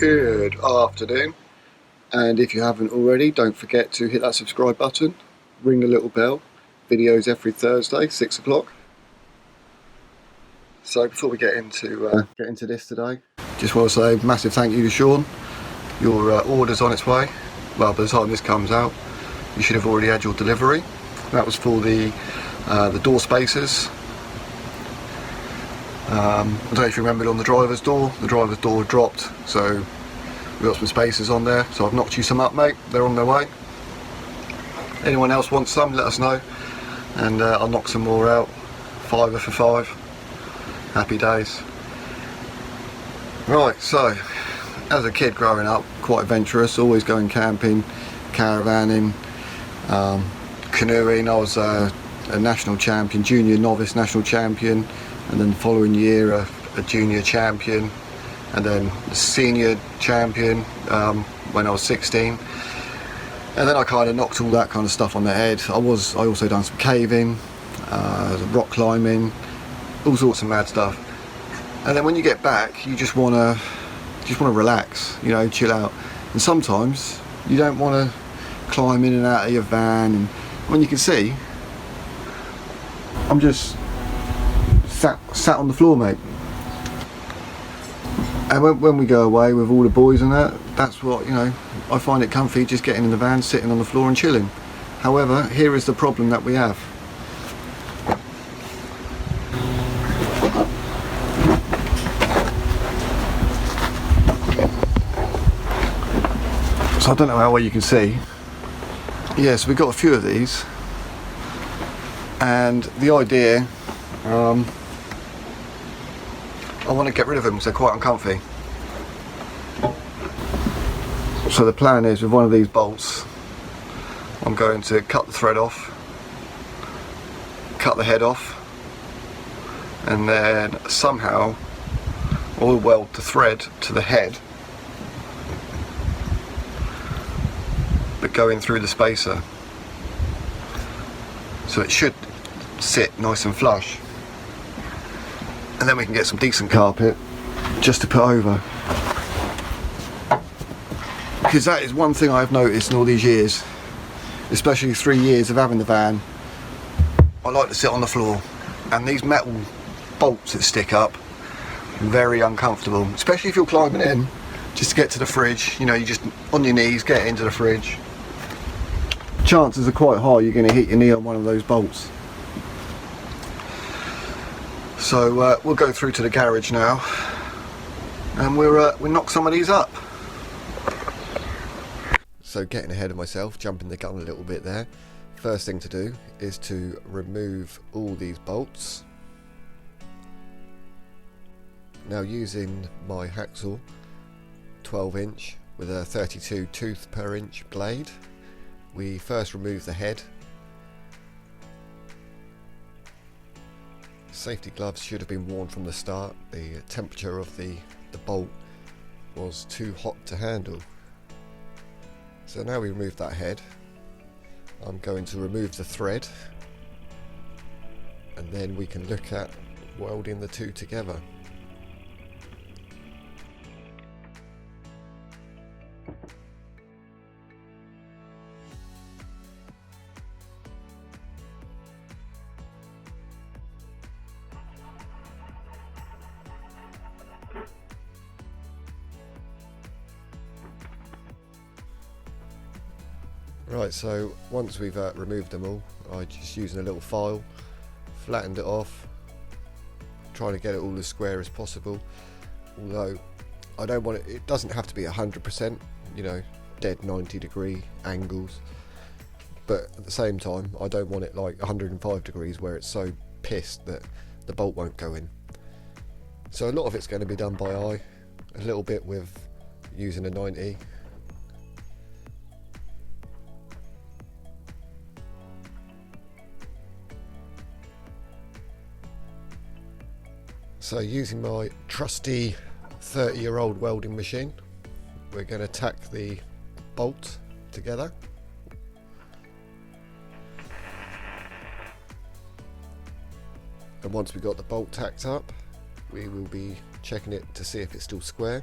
Good afternoon, and if you haven't already, don't forget to hit that subscribe button, ring the little bell. Videos every Thursday, 6 o'clock. So before we get into this today, just want to say a massive thank you to Sean. Your order's on its way. Well, by the time this comes out, you should have already had your delivery. That was for the door spacers. I don't know if you remembered on the driver's door dropped, so we've got some spacers on there, so I've knocked you some up, mate. They're on their way. Anyone else wants some, let us know, and I'll knock some more out. £5 for 5. Happy days. Right, so as a kid growing up, quite adventurous, always going camping, caravanning, canoeing. I was a national champion, junior novice national champion, and then the following year a junior champion, and then a senior champion when I was 16. And then I kind of knocked all that kind of stuff on the head. I also done some caving, rock climbing, all sorts of mad stuff. And then when you get back, you just want to relax, you know, chill out. And sometimes you don't want to climb in and out of your van. And when you can see, I'm just sat on the floor, mate. And when we go away with all the boys and that's what, you know, I find it comfy just getting in the van, sitting on the floor and chilling. However, here is the problem that we have. So I don't know how well you can see. Yes, we've got a few of these, and the idea, I want to get rid of them because they're quite uncomfy. So the plan is, with one of these bolts, I'm going to cut the thread off, cut the head off, and then somehow oil weld the thread to the head, but going through the spacer, so it should sit nice and flush, and then we can get some decent carpet just to put over. Because that is one thing I've noticed in all these years, especially 3 years of having the van. I like to sit on the floor, and these metal bolts that stick up, very uncomfortable, especially if you're climbing in just to get to the fridge. You know, you just on your knees get into the fridge. Chances are quite high you're going to hit your knee on one of those bolts. So we'll go through to the garage now, and we'll knock some of these up. So getting ahead of myself, jumping the gun a little bit there. First thing to do is to remove all these bolts. Now, using my hacksaw, 12-inch with a 32 tooth per inch blade, we first remove the head. Safety gloves should have been worn from the start. The temperature of the bolt was too hot to handle. So now we remove that head, I'm going to remove the thread, and then we can look at welding the two together. Right, so once we've removed them all, I just using a little file, flattened it off, trying to get it all as square as possible. Although I don't want it doesn't have to be 100%, you know, dead 90-degree angles, but at the same time I don't want it like 105 degrees where it's so pissed that the bolt won't go in. So a lot of it's going to be done by eye, a little bit with using a 90. So using my trusty 30-year-old welding machine, we're going to tack the bolt together. And once we've got the bolt tacked up, we will be checking it to see if it's still square.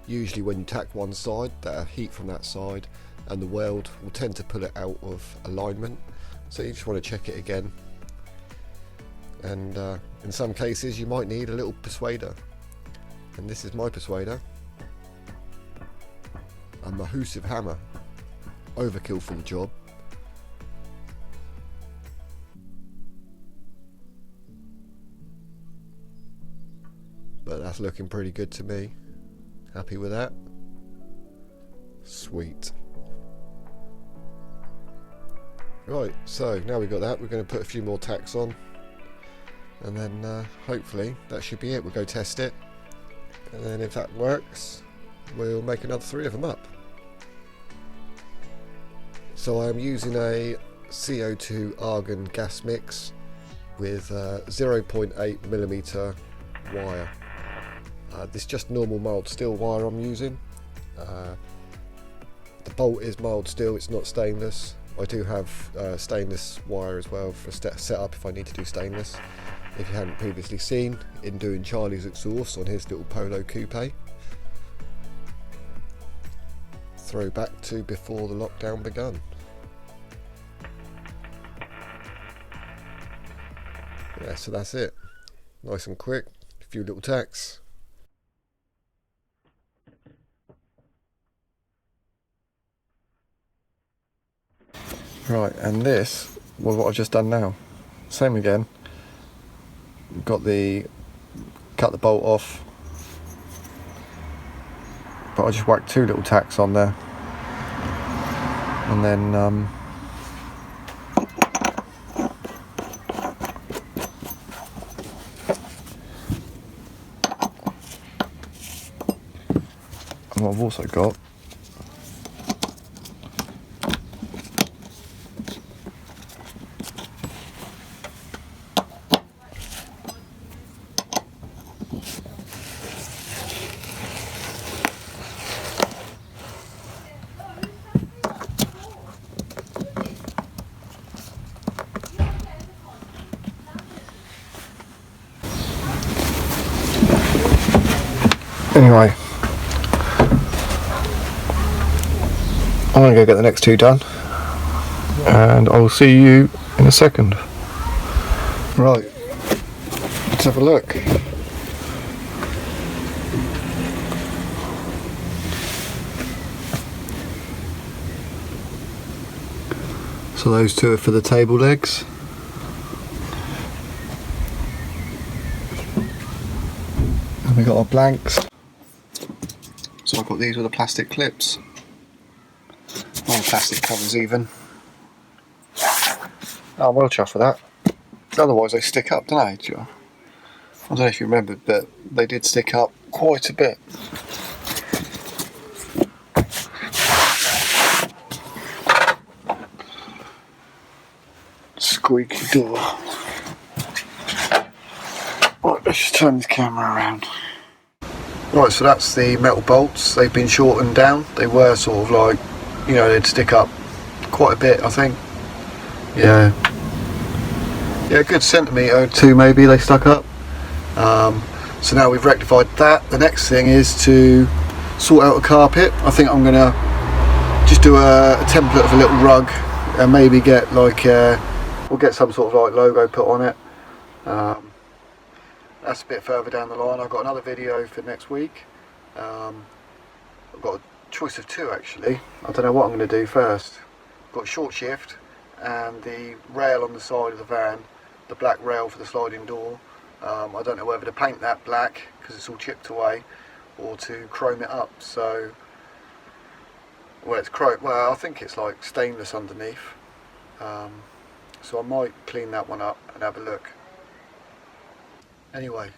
Usually when you tack one side, that heat from that side and the weld will tend to pull it out of alignment, so you just want to check it again. And in some cases you might need a little persuader, and this is my persuader, a Mahusive hammer, overkill for the job. But that's looking pretty good to me. Happy with that? Sweet. Right, so now we've got that, we're going to put a few more tacks on, and then hopefully that should be it. We'll go test it, and then if that works, we'll make another 3 of them up. So I'm using a CO2 argon gas mix with 0.8mm wire. This is just normal mild steel wire I'm using. The bolt is mild steel, it's not stainless. I do have stainless wire as well for set up if I need to do stainless. If you hadn't previously seen, in doing Charlie's exhaust on his little Polo Coupe. Throwback to before the lockdown begun. Yeah, so that's it. Nice and quick, a few little tacks. Right, and this was what I've just done now. Same again. Cut the bolt off, but I just whacked 2 little tacks on there, and then what I've also got anyway, I'm going to go get the next 2 done, and I will see you in a second. Right, let's have a look. So those 2 are for the table legs. And we got our blanks. So I've got these with the plastic clips. Or plastic covers even. Oh, I'm well chuffed for that. Otherwise they stick up, don't they, Joe? I don't know if you remembered, but they did stick up quite a bit. Squeaky door. Right, let's just turn this camera around. Right, so that's the metal bolts. They've been shortened down. They were sort of like, you know, they'd stick up quite a bit, I think. Yeah, a good centimetre or 2 maybe they stuck up. So now we've rectified that. The next thing is to sort out a carpet. I think I'm going to just do a template of a little rug and maybe get like, we'll get some sort of like logo put on it. That's a bit further down the line. I've got another video for next week. I've got a choice of 2 actually. I don't know what I'm going to do first. I've got short shift and the rail on the side of the van, the black rail for the sliding door. I don't know whether to paint that black because it's all chipped away, or to chrome it up. So, well, it's chrome. Well, I think it's like stainless underneath. So I might clean that one up and have a look. Anyway,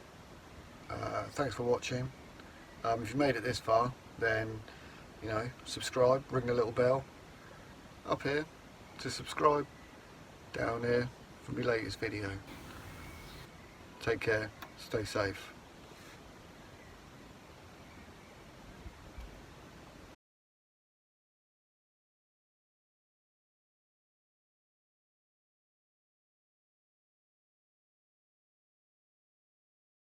thanks for watching. If you made it this far, then, you know, subscribe, ring the little bell up here to subscribe, down here for my latest video. Take care, stay safe.